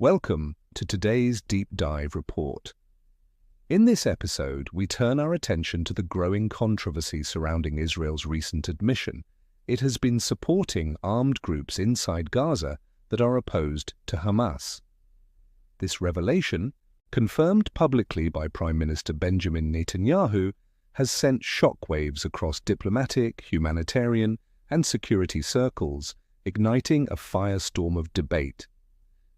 Welcome to today's Deep Dive report. In this episode, we turn our attention to the growing controversy surrounding Israel's recent admission it has been supporting armed groups inside Gaza that are opposed to Hamas. This revelation, confirmed publicly by Prime Minister Benjamin Netanyahu, has sent shockwaves across diplomatic, humanitarian, and security circles, igniting a firestorm of debate.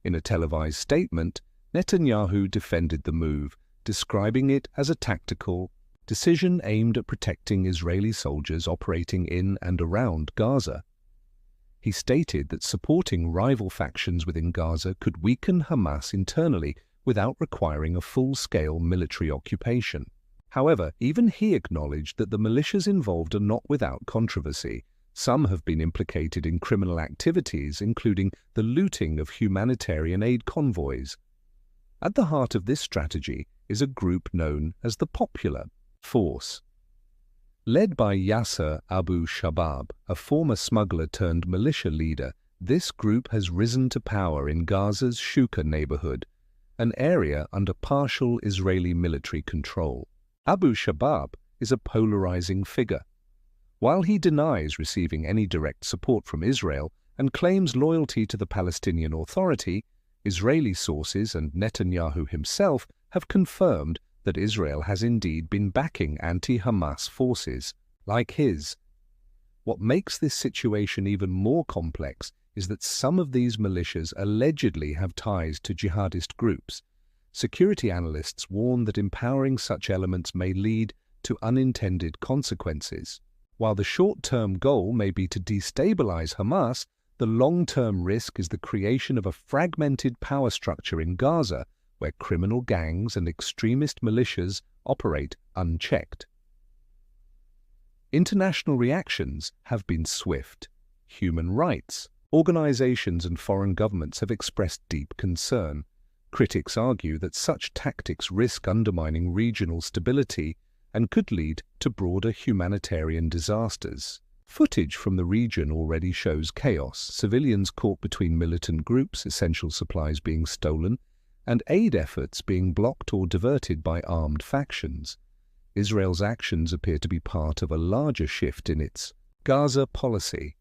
In a televised statement, Netanyahu defended the move, describing it as a tactical decision aimed at protecting Israeli soldiers operating in and around Gaza. He stated that supporting rival factions within Gaza could weaken Hamas internally without requiring a full-scale military occupation. However, even he acknowledged that the militias involved are not without controversy. Some have been implicated in criminal activities, including the looting of humanitarian aid convoys. At the heart of this strategy is a group known as the Popular Force. Led by Yasser Abu Shabab, a former smuggler-turned-militia leader, this group has risen to power in Gaza's Shuka neighborhood, an area under partial Israeli military control. Abu Shabab is a polarizing figure. While he denies receiving any direct support from Israel and claims loyalty to the Palestinian Authority, Israeli sources and Netanyahu himself have confirmed that Israel has indeed been backing anti-Hamas forces like his. What makes this situation even more complex is that some of these militias allegedly have ties to jihadist groups. Security analysts warn that empowering such elements may lead to unintended consequences. While the short-term goal may be to destabilize Hamas, the long-term risk is the creation of a fragmented power structure in Gaza where criminal gangs and extremist militias operate unchecked. International reactions have been swift. Human rights organizations and foreign governments have expressed deep concern. Critics argue that such tactics risk undermining regional stability and could lead to broader humanitarian disasters. Footage from the region already shows chaos, civilians caught between militant groups, essential supplies being stolen, and aid efforts being blocked or diverted by armed factions. Israel's actions appear to be part of a larger shift in its Gaza policy.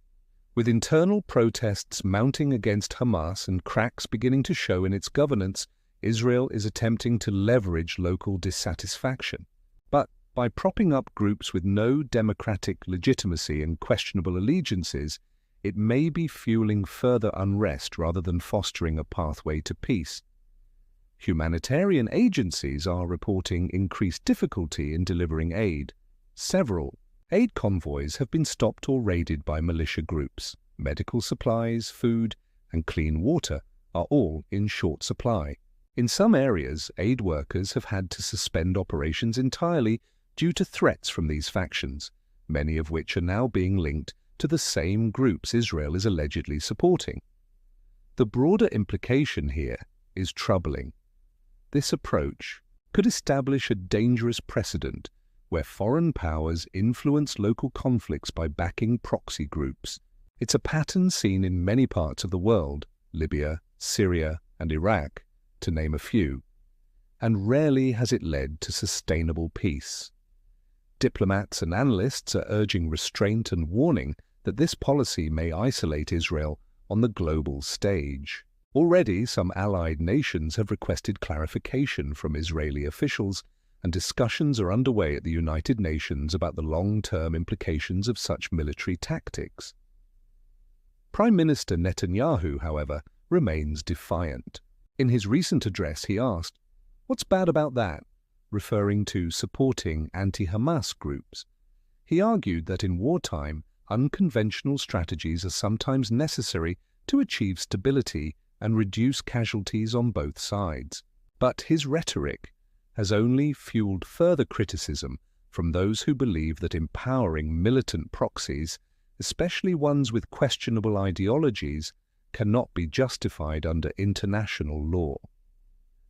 With internal protests mounting against Hamas and cracks beginning to show in its governance, Israel is attempting to leverage local dissatisfaction. But by propping up groups with no democratic legitimacy and questionable allegiances, it may be fueling further unrest rather than fostering a pathway to peace. Humanitarian agencies are reporting increased difficulty in delivering aid. Several aid convoys have been stopped or raided by militia groups. Medical supplies, food, and clean water are all in short supply. In some areas, aid workers have had to suspend operations entirely due to threats from these factions, many of which are now being linked to the same groups Israel is allegedly supporting. The broader implication here is troubling. This approach could establish a dangerous precedent where foreign powers influence local conflicts by backing proxy groups. It's a pattern seen in many parts of the world, Libya, Syria, and Iraq, to name a few, and rarely has it led to sustainable peace. Diplomats and analysts are urging restraint and warning that this policy may isolate Israel on the global stage. Already, some allied nations have requested clarification from Israeli officials, and discussions are underway at the United Nations about the long-term implications of such military tactics. Prime Minister Netanyahu, however, remains defiant. In his recent address, he asked, "What's bad about that?" referring to supporting anti-Hamas groups. He argued that in wartime, unconventional strategies are sometimes necessary to achieve stability and reduce casualties on both sides. But his rhetoric has only fueled further criticism from those who believe that empowering militant proxies, especially ones with questionable ideologies, cannot be justified under international law.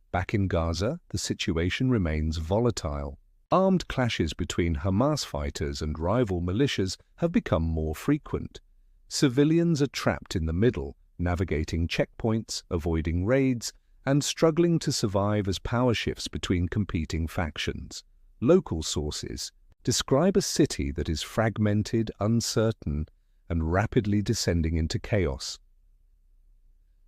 Back in Gaza, the situation remains volatile. Armed clashes between Hamas fighters and rival militias have become more frequent. Civilians are trapped in the middle, navigating checkpoints, avoiding raids, and struggling to survive as power shifts between competing factions. Local sources describe a city that is fragmented, uncertain, and rapidly descending into chaos.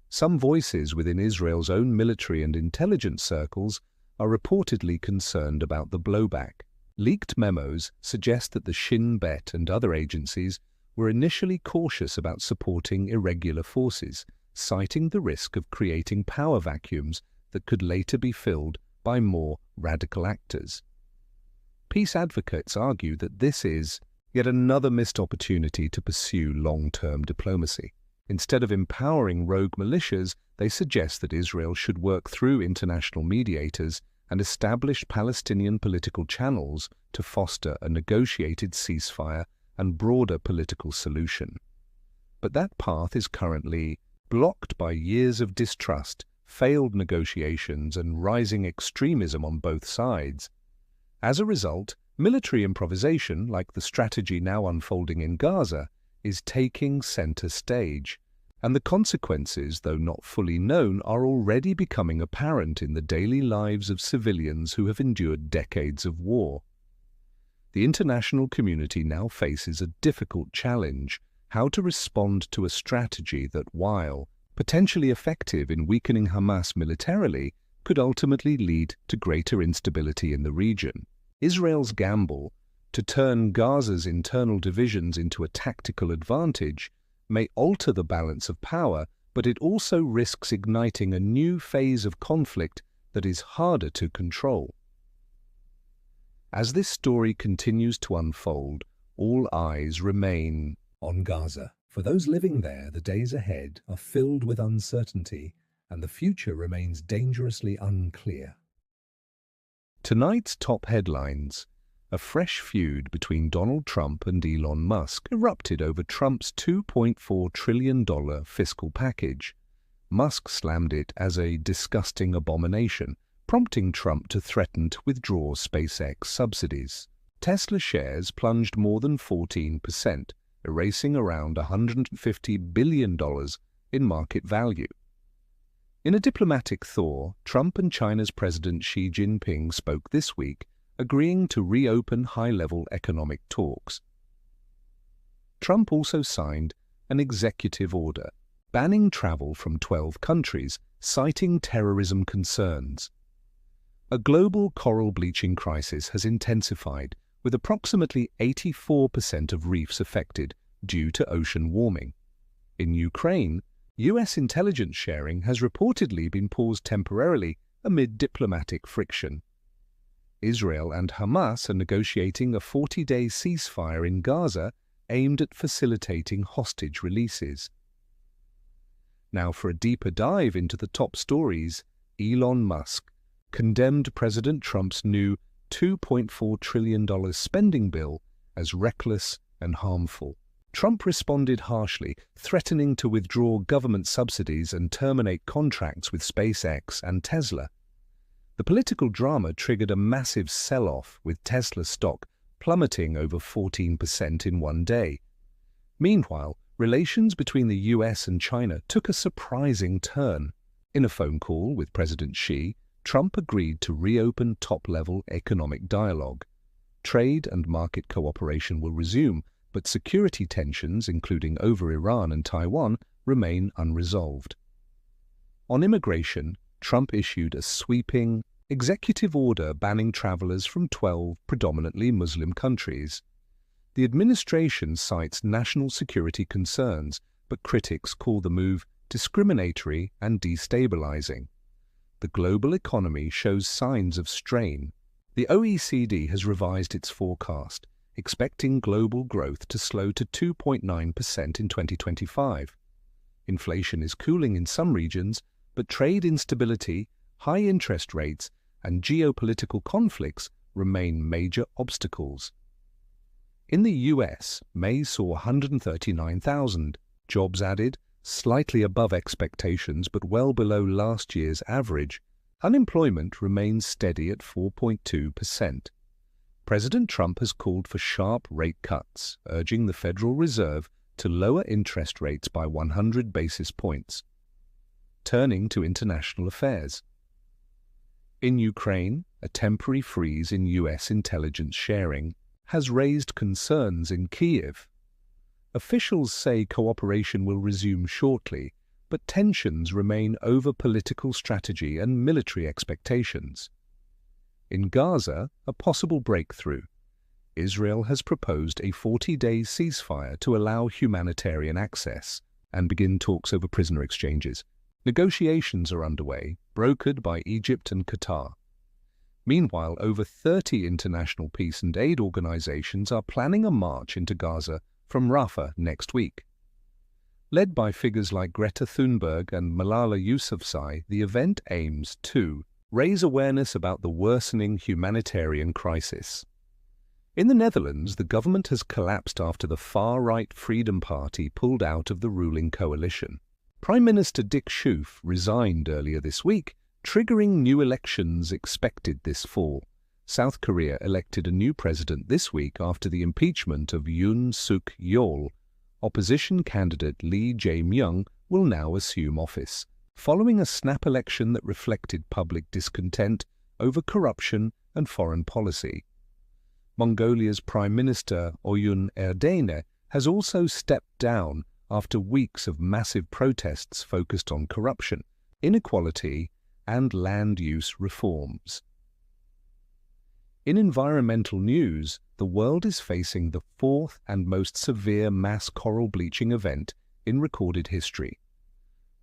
Some voices within Israel's own military and intelligence circles are reportedly concerned about the blowback. Leaked memos suggest that the Shin Bet and other agencies were initially cautious about supporting irregular forces, citing the risk of creating power vacuums that could later be filled by more radical actors. Peace advocates argue that this is yet another missed opportunity to pursue long-term diplomacy. Instead of empowering rogue militias, they suggest that Israel should work through international mediators and establish Palestinian political channels to foster a negotiated ceasefire and broader political solution. But that path is currently blocked by years of distrust, failed negotiations, and rising extremism on both sides. As a result, military improvisation, like the strategy now unfolding in Gaza, is taking center stage, and the consequences, though not fully known, are already becoming apparent in the daily lives of civilians who have endured decades of war. The international community now faces a difficult challenge: how to respond to a strategy that, while potentially effective in weakening Hamas militarily, could ultimately lead to greater instability in the region. Israel's gamble to turn Gaza's internal divisions into a tactical advantage may alter the balance of power, but it also risks igniting a new phase of conflict that is harder to control. As this story continues to unfold, all eyes remain on Gaza. For those living there, the days ahead are filled with uncertainty, and the future remains dangerously unclear. Tonight's top headlines: a fresh feud between Donald Trump and Elon Musk erupted over Trump's $2.4 trillion fiscal package. Musk slammed it as a disgusting abomination, prompting Trump to threaten to withdraw SpaceX subsidies. Tesla shares plunged more than 14%, erasing around $150 billion in market value. In a diplomatic thaw, Trump and China's President Xi Jinping spoke this week, agreeing to reopen high-level economic talks. Trump also signed an executive order banning travel from 12 countries, citing terrorism concerns. A global coral bleaching crisis has intensified, with approximately 84% of reefs affected due to ocean warming. In Ukraine, U.S. intelligence sharing has reportedly been paused temporarily amid diplomatic friction. Israel and Hamas are negotiating a 40-day ceasefire in Gaza aimed at facilitating hostage releases. Now for a deeper dive into the top stories, Elon Musk condemned President Trump's new $2.4 trillion spending bill as reckless and harmful. Trump responded harshly, threatening to withdraw government subsidies and terminate contracts with SpaceX and Tesla. The political drama triggered a massive sell-off, with Tesla stock plummeting over 14% in one day. Meanwhile, relations between the US and China took a surprising turn. In a phone call with President Xi, Trump agreed to reopen top-level economic dialogue. Trade and market cooperation will resume, but security tensions, including over Iran and Taiwan, remain unresolved. On immigration, Trump issued a sweeping executive order banning travelers from 12 predominantly Muslim countries. The administration cites national security concerns, but critics call the move discriminatory and destabilizing. The global economy shows signs of strain. The OECD has revised its forecast, expecting global growth to slow to 2.9% in 2025. Inflation is cooling in some regions, but trade instability, high interest rates, and geopolitical conflicts remain major obstacles. In the US, May saw 139,000 jobs added, slightly above expectations but well below last year's average. Unemployment remains steady at 4.2%. President Trump has called for sharp rate cuts, urging the Federal Reserve to lower interest rates by 100 basis points. Turning to international affairs. In Ukraine, a temporary freeze in U.S. intelligence sharing has raised concerns in Kyiv. Officials say cooperation will resume shortly, but tensions remain over political strategy and military expectations. In Gaza, a possible breakthrough. Israel has proposed a 40-day ceasefire to allow humanitarian access and begin talks over prisoner exchanges. Negotiations are underway, brokered by Egypt and Qatar. Meanwhile, over 30 international peace and aid organizations are planning a march into Gaza from Rafah next week. Led by figures like Greta Thunberg and Malala Yousafzai, the event aims to raise awareness about the worsening humanitarian crisis. In the Netherlands, the government has collapsed after the far-right Freedom Party pulled out of the ruling coalition. Prime Minister Dick Schoof resigned earlier this week, triggering new elections expected this fall. South Korea elected a new president this week after the impeachment of Yoon Suk Yeol. Opposition candidate Lee Jae-myung will now assume office, following a snap election that reflected public discontent over corruption and foreign policy. Mongolia's Prime Minister Oyun Erdene has also stepped down after weeks of massive protests focused on corruption, inequality, and land use reforms. In environmental news, the world is facing the fourth and most severe mass coral bleaching event in recorded history.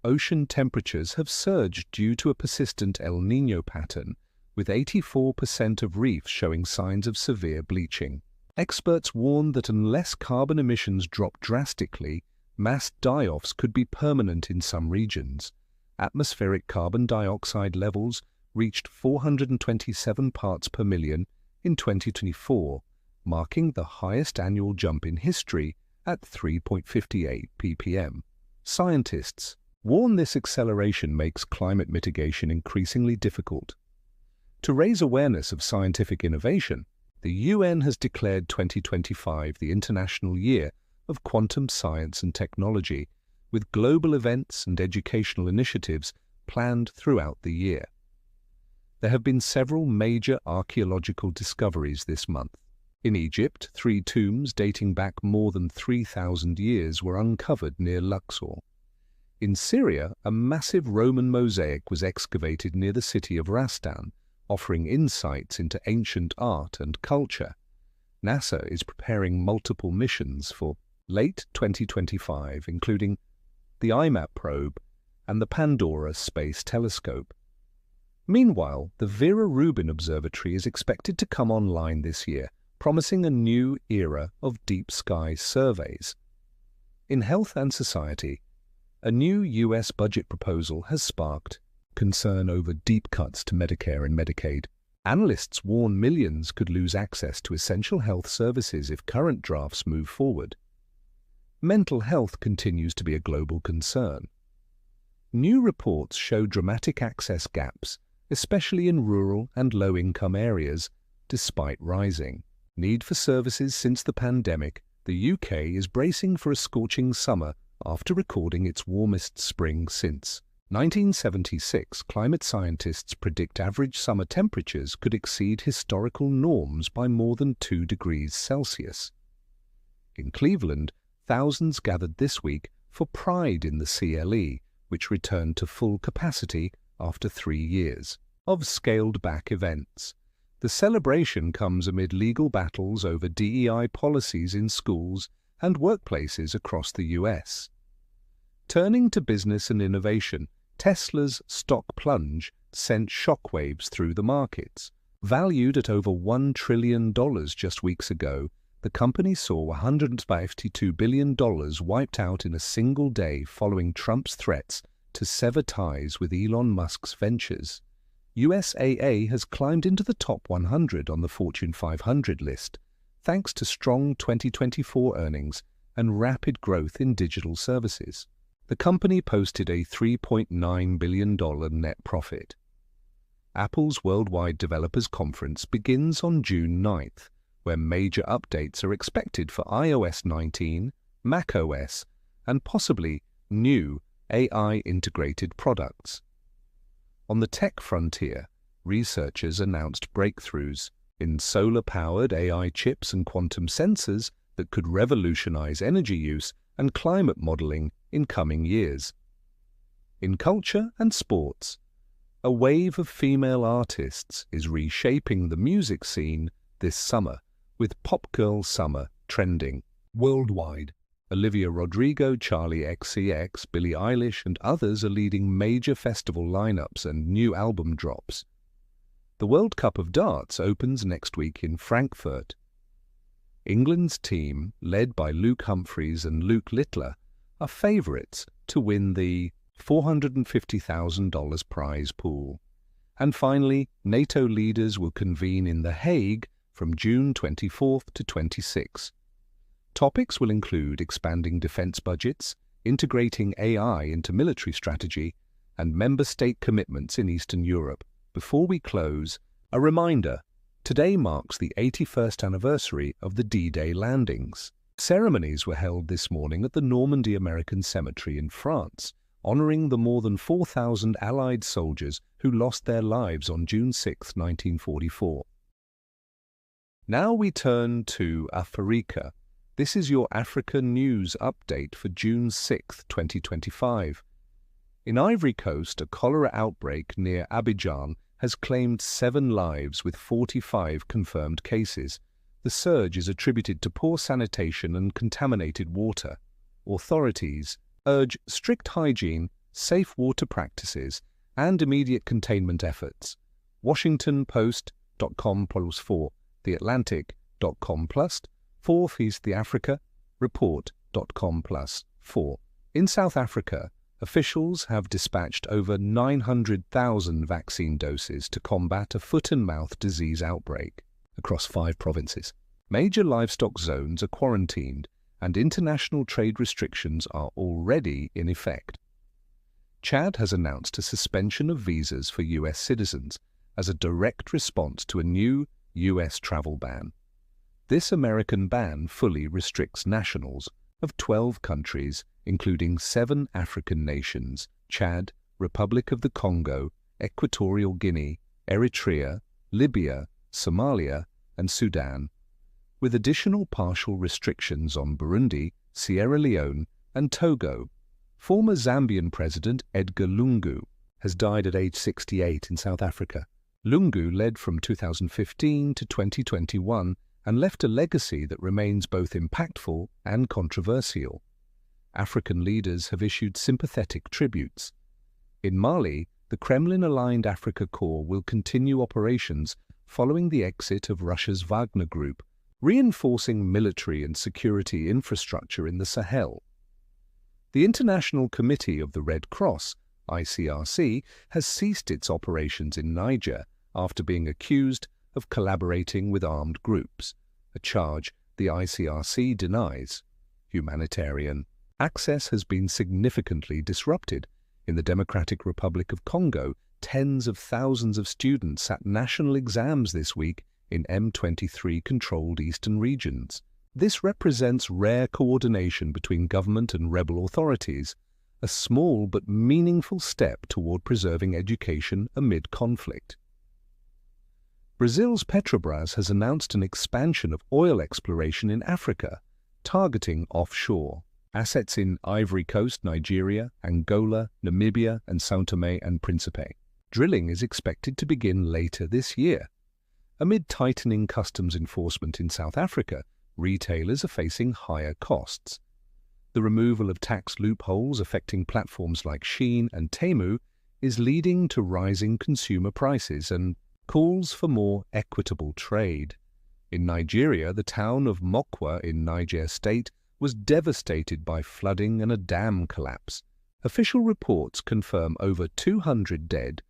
Ocean temperatures have surged due to a persistent El Niño pattern, with 84% of reefs showing signs of severe bleaching. Experts warn that unless carbon emissions drop drastically, mass die-offs could be permanent in some regions. Atmospheric carbon dioxide levels reached 427 parts per million in 2024, marking the highest annual jump in history at 3.58 ppm. Scientists warn this acceleration makes climate mitigation increasingly difficult. To raise awareness of scientific innovation, the UN has declared 2025 the International Year of Quantum Science and Technology, with global events and educational initiatives planned throughout the year. There have been several major archaeological discoveries this month. In Egypt, 3 tombs dating back more than 3,000 years were uncovered near Luxor. In Syria, a massive Roman mosaic was excavated near the city of Rastan, offering insights into ancient art and culture. NASA is preparing multiple missions for late 2025, including the IMAP probe and the Pandora Space Telescope. Meanwhile, the Vera Rubin Observatory is expected to come online this year, promising a new era of deep sky surveys. In health and society, a new U.S. budget proposal has sparked concern over deep cuts to Medicare and Medicaid. Analysts warn millions could lose access to essential health services if current drafts move forward. Mental health continues to be a global concern. New reports show dramatic access gaps, especially in rural and low-income areas, despite rising need for services since the pandemic. The UK is bracing for a scorching summer after recording its warmest spring since 1976. Climate scientists predict average summer temperatures could exceed historical norms by more than 2 degrees Celsius. In Cleveland, thousands gathered this week for Pride in the CLE, which returned to full capacity after 3 years of scaled-back events. The celebration comes amid legal battles over DEI policies in schools and workplaces across the U.S. Turning to business and innovation, Tesla's stock plunge sent shockwaves through the markets. Valued at over $1 trillion just weeks ago, the company saw $152 billion wiped out in a single day following Trump's threats to sever ties with Elon Musk's ventures. USAA has climbed into the top 100 on the Fortune 500 list, thanks to strong 2024 earnings and rapid growth in digital services. The company posted a $3.9 billion net profit. Apple's Worldwide Developers Conference begins on June 9th, where major updates are expected for iOS 19, macOS, and possibly new AI-integrated products. On the tech frontier, researchers announced breakthroughs in solar-powered AI chips and quantum sensors that could revolutionize energy use and climate modeling in coming years. In culture and sports, a wave of female artists is reshaping the music scene this summer, with Pop Girl Summer trending worldwide. Olivia Rodrigo, Charli XCX, Billie Eilish, and others are leading major festival lineups and new album drops. The World Cup of Darts opens next week in Frankfurt. England's team, led by Luke Humphries and Luke Littler, are favourites to win the $450,000 prize pool. And finally, NATO leaders will convene in The Hague from June 24th to 26. Topics will include expanding defence budgets, integrating AI into military strategy, and member state commitments in Eastern Europe. Before we close, a reminder: today marks the 81st anniversary of the D-Day landings. Ceremonies were held this morning at the Normandy American Cemetery in France, honouring the more than 4,000 Allied soldiers who lost their lives on June 6, 1944. Now we turn to Africa. This is your Africa News Update for June 6, 2025. In Ivory Coast, a cholera outbreak near Abidjan has claimed 7 lives with 45 confirmed cases. The surge is attributed to poor sanitation and contaminated water. Authorities urge strict hygiene, safe water practices, and immediate containment efforts. WashingtonPost.com+4, TheAtlantic.com+, 4th East the Africa Report.com+4. In South Africa, officials have dispatched over 900,000 vaccine doses to combat a foot-and-mouth disease outbreak across 5 provinces. Major livestock zones are quarantined, and international trade restrictions are already in effect. Chad has announced a suspension of visas for U.S. citizens as a direct response to a new U.S. travel ban. This American ban fully restricts nationals of 12 countries, including 7 African nations: Chad, Republic of the Congo, Equatorial Guinea, Eritrea, Libya, Somalia, and Sudan, with additional partial restrictions on Burundi, Sierra Leone, and Togo. Former Zambian President Edgar Lungu has died at age 68 in South Africa. Lungu led from 2015 to 2021 and left a legacy that remains both impactful and controversial. African leaders have issued sympathetic tributes. In Mali, the Kremlin-aligned Africa Corps will continue operations following the exit of Russia's Wagner Group, reinforcing military and security infrastructure in the Sahel. The International Committee of the Red Cross, ICRC, has ceased its operations in Niger after being accused of collaborating with armed groups, a charge the ICRC denies. Humanitarian access has been significantly disrupted. In the Democratic Republic of Congo, tens of thousands of students sat national exams this week in M23-controlled eastern regions. This represents rare coordination between government and rebel authorities, a small but meaningful step toward preserving education amid conflict. Brazil's Petrobras has announced an expansion of oil exploration in Africa, targeting offshore. Assets in Ivory Coast, Nigeria, Angola, Namibia, and São Tomé and Príncipe. Drilling is expected to begin later this year. Amid tightening customs enforcement in South Africa, retailers are facing higher costs. The removal of tax loopholes affecting platforms like Shein and Temu is leading to rising consumer prices and calls for more equitable trade. In Nigeria, the town of Mokwa in Niger State was devastated by flooding and a dam collapse. Official reports confirm over 200 dead,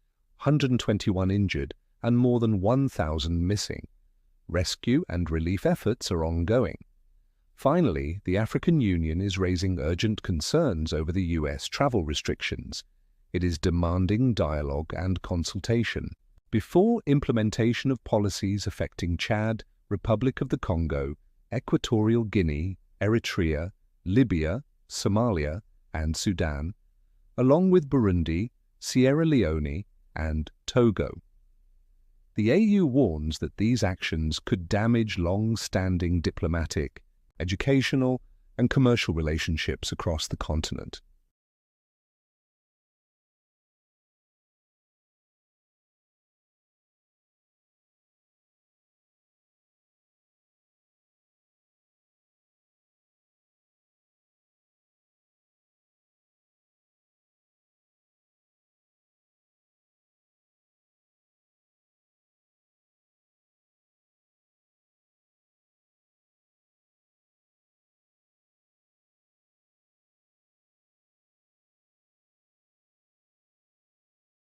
121 injured, and more than 1,000 missing. Rescue and relief efforts are ongoing. Finally, the African Union is raising urgent concerns over the U.S. travel restrictions. It is demanding dialogue and consultation before implementation of policies affecting Chad, Republic of the Congo, Equatorial Guinea, Eritrea, Libya, Somalia, and Sudan, along with Burundi, Sierra Leone, and Togo. The AU warns that these actions could damage long-standing diplomatic, educational, and commercial relationships across the continent.